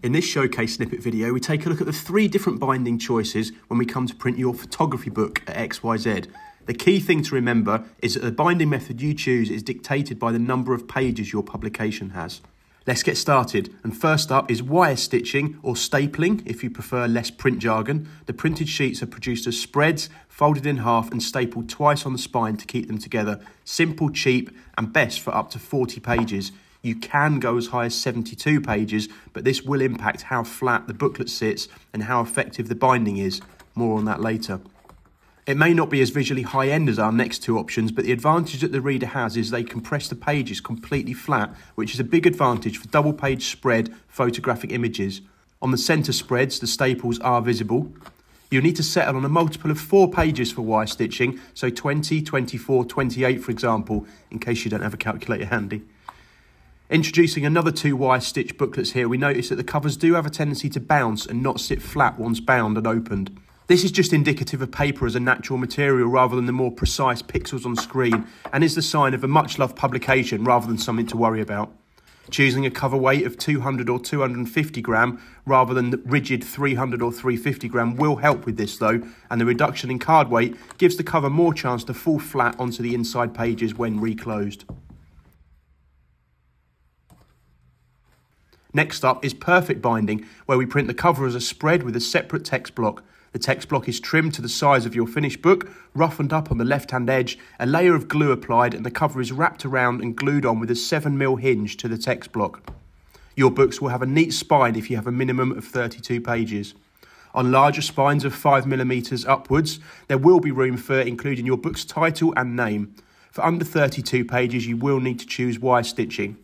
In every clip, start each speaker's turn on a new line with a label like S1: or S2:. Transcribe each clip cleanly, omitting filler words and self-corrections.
S1: In this showcase snippet video, we take a look at the 3 different binding choices when we come to print your photography book at Ex Why Zed. The key thing to remember is that the binding method you choose is dictated by the number of pages your publication has. Let's get started, and first up is wire stitching or stapling if you prefer less print jargon. The printed sheets are produced as spreads, folded in half and stapled twice on the spine to keep them together. Simple, cheap and best for up to 40 pages. You can go as high as 72 pages, but this will impact how flat the booklet sits and how effective the binding is. More on that later. It may not be as visually high-end as our next 2 options, but the advantage that the reader has is they compress the pages completely flat, which is a big advantage for double-page spread photographic images. On the centre spreads, the staples are visible. You'll need to settle on a multiple of 4 pages for wire stitching, so 20, 24, 28 for example, in case you don't have a calculator handy. Introducing another 2 wire stitch booklets here, we notice that the covers do have a tendency to bounce and not sit flat once bound and opened. This is just indicative of paper as a natural material rather than the more precise pixels on screen, and is the sign of a much loved publication rather than something to worry about. Choosing a cover weight of 200 or 250 gram rather than the rigid 300 or 350 gram will help with this though, and the reduction in card weight gives the cover more chance to fall flat onto the inside pages when reclosed. Next up is perfect binding, where we print the cover as a spread with a separate text block. The text block is trimmed to the size of your finished book, roughened up on the left-hand edge, a layer of glue applied, and the cover is wrapped around and glued on with a 7mm hinge to the text block. Your books will have a neat spine if you have a minimum of 32 pages. On larger spines of 5mm upwards, there will be room for including your book's title and name. For under 32 pages, you will need to choose wire stitching.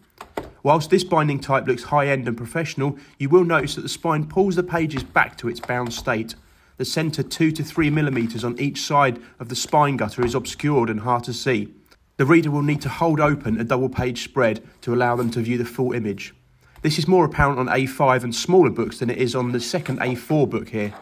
S1: Whilst this binding type looks high-end and professional, you will notice that the spine pulls the pages back to its bound state. The centre 2 to 3mm on each side of the spine gutter is obscured and hard to see. The reader will need to hold open a double-page spread to allow them to view the full image. This is more apparent on A5 and smaller books than it is on the second A4 book here.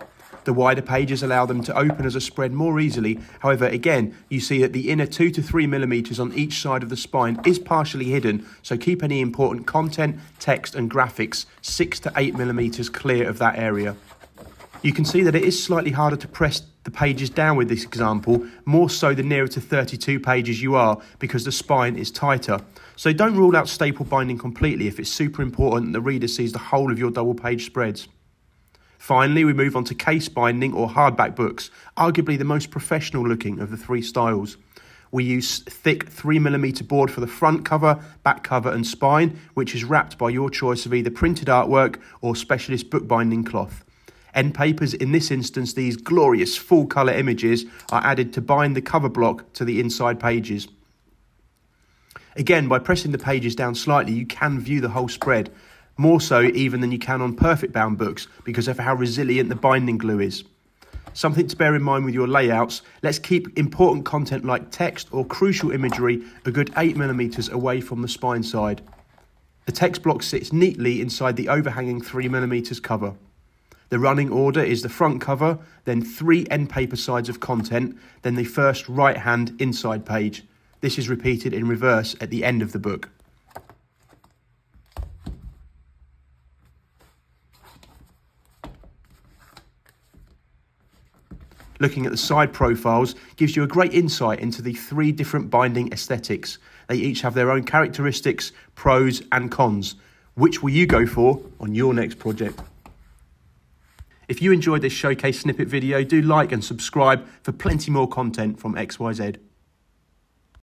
S1: The wider pages allow them to open as a spread more easily. However, again, you see that the inner 2 to 3mm on each side of the spine is partially hidden, so keep any important content, text and graphics 6 to 8mm clear of that area. You can see that it is slightly harder to press the pages down with this example, more so the nearer to 32 pages you are, because the spine is tighter. So don't rule out staple binding completely if it's super important that the reader sees the whole of your double page spreads. Finally, we move on to case binding or hardback books, arguably the most professional looking of the 3 styles. We use thick 3mm board for the front cover, back cover and spine, which is wrapped by your choice of either printed artwork or specialist bookbinding cloth. End papers, in this instance these glorious full colour images, are added to bind the cover block to the inside pages. Again, by pressing the pages down slightly, you can view the whole spread. More so even than you can on perfect bound books because of how resilient the binding glue is. Something to bear in mind with your layouts, let's keep important content like text or crucial imagery a good 8mm away from the spine side. The text block sits neatly inside the overhanging 3mm cover. The running order is the front cover, then 3 end paper sides of content, then the first right hand inside page. This is repeated in reverse at the end of the book. Looking at the side profiles gives you a great insight into the 3 different binding aesthetics. They each have their own characteristics, pros and cons. Which will you go for on your next project? If you enjoyed this showcase snippet video, do like and subscribe for plenty more content from Ex Why Zed.